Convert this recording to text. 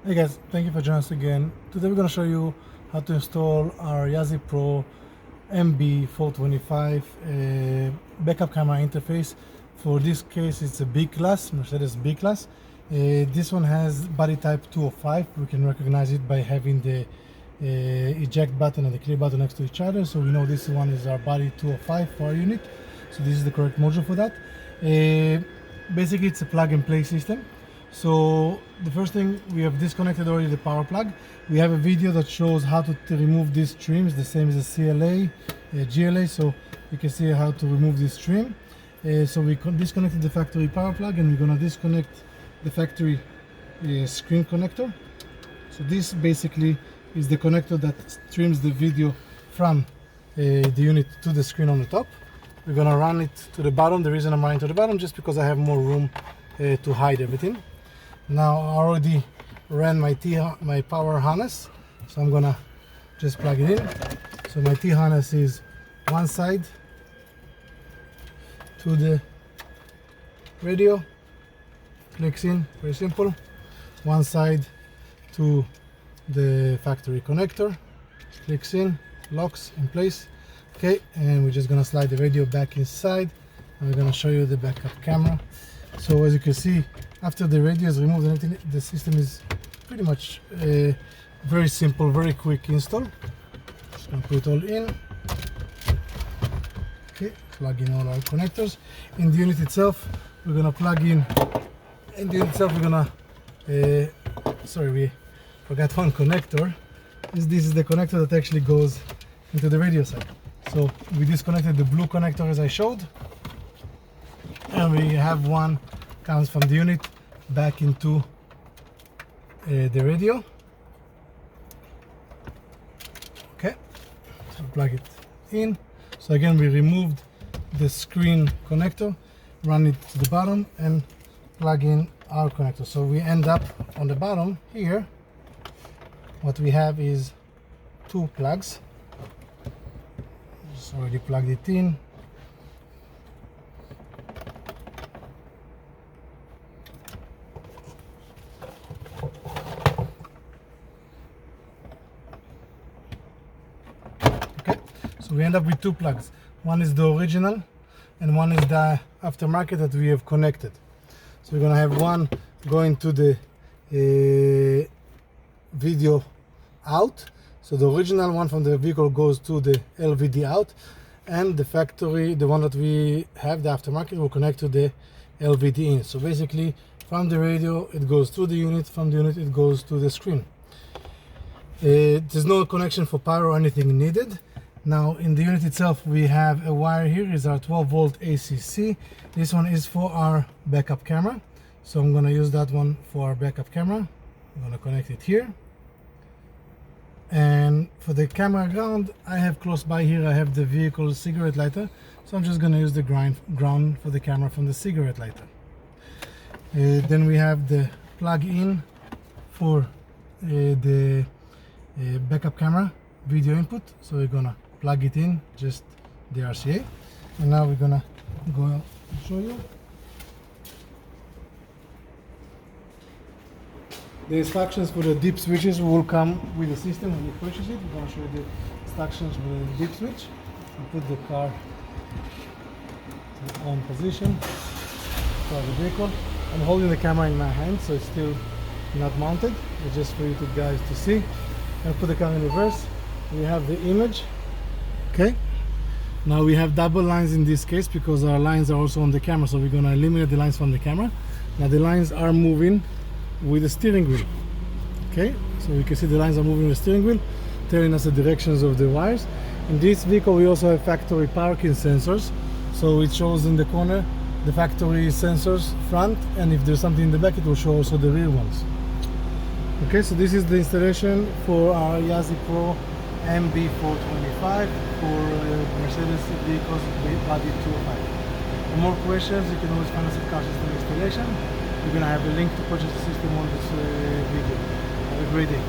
Hey guys, thank you for joining us again. Today we're going to show you how to install our Yassi Pro MB425 backup camera interface. For this case it's a B class, Mercedes B class. This one has body type 205. We can recognize it by having the eject button and the clear button next to each other, so we know this one is our body 205 for our unit. So this is the correct module for that. Basically it's a plug and play system. So the first thing, we have disconnected already the power plug. We have a video that shows how to remove these trims, the same as the CLA, GLA, so you can see how to remove this trim. So we disconnected the factory power plug, and we're going to disconnect the factory screen connector. So this basically is the connector that streams the video from the unit to the screen on the top. We're going to run it to the bottom. The reason I'm running to the bottom, just because I have more room to hide everything. Now I already ran my power harness, so I'm gonna just plug it in. So my T harness is one side to the radio, clicks in, very simple. One side to the factory connector, clicks in, locks in place. Okay, and we're just gonna slide the radio back inside, and we're gonna show you the backup camera. So as you can see, after the radio is removed and everything, the system is pretty much very simple, very quick install. Just gonna put it all in. Okay, plug in all our connectors. In the unit itself, we're gonna plug in. In the unit itself, we're gonna. Sorry, we forgot one connector. This is the connector that actually goes into the radio side. So we disconnected the blue connector as I showed, and we have one comes from the unit back into the radio. Okay, so plug it in. So again, we removed the screen connector, run it to the bottom, and plug in our connector. So we end up on the bottom here. What we have is two plugs. Just already plugged it in. So we end up with two plugs. One is the original and one is the aftermarket that we have connected. So we're gonna have one going to the video out. So the original one from the vehicle goes to the LVD out, and the factory, the one that we have, the aftermarket, will connect to the LVD in. So basically from the radio it goes to the unit, from the unit it goes to the screen. There's no connection for power or anything needed. Now in the unit itself we have a wire here, is our 12 volt ACC. This one is for our backup camera, so I'm going to use that one for our backup camera. I'm going to connect it here. And for the camera ground, I have close by here, I have the vehicle cigarette lighter, so I'm just going to use the ground for the camera from the cigarette lighter. Then we have the plug in for the backup camera video input, so we're gonna plug it in, just the RCA. And now we're gonna go and show you the instructions for the dip switches. Will come with the system when you purchase it. We're gonna show you the instructions for the dip switch. And put the car to on position for the vehicle. I'm holding the camera in my hand, so it's still not mounted. It's just for you guys to see. And put the camera in reverse. We have the image. Okay, now we have double lines in this case because our lines are also on the camera, so we're going to eliminate the lines from the camera. Now the lines are moving with the steering wheel. Okay, so you can see the lines are moving with the steering wheel, telling us the directions of the wires. In this vehicle we also have factory parking sensors, so it shows in the corner the factory sensors front, and if there's something in the back it will show also the rear ones. Okay, so this is the installation for our Yassi Pro MB425 for Mercedes vehicles body 205. For more questions, you can always find us at Car System Installation. We're going to have a link to purchase the system on this video. Have a great day.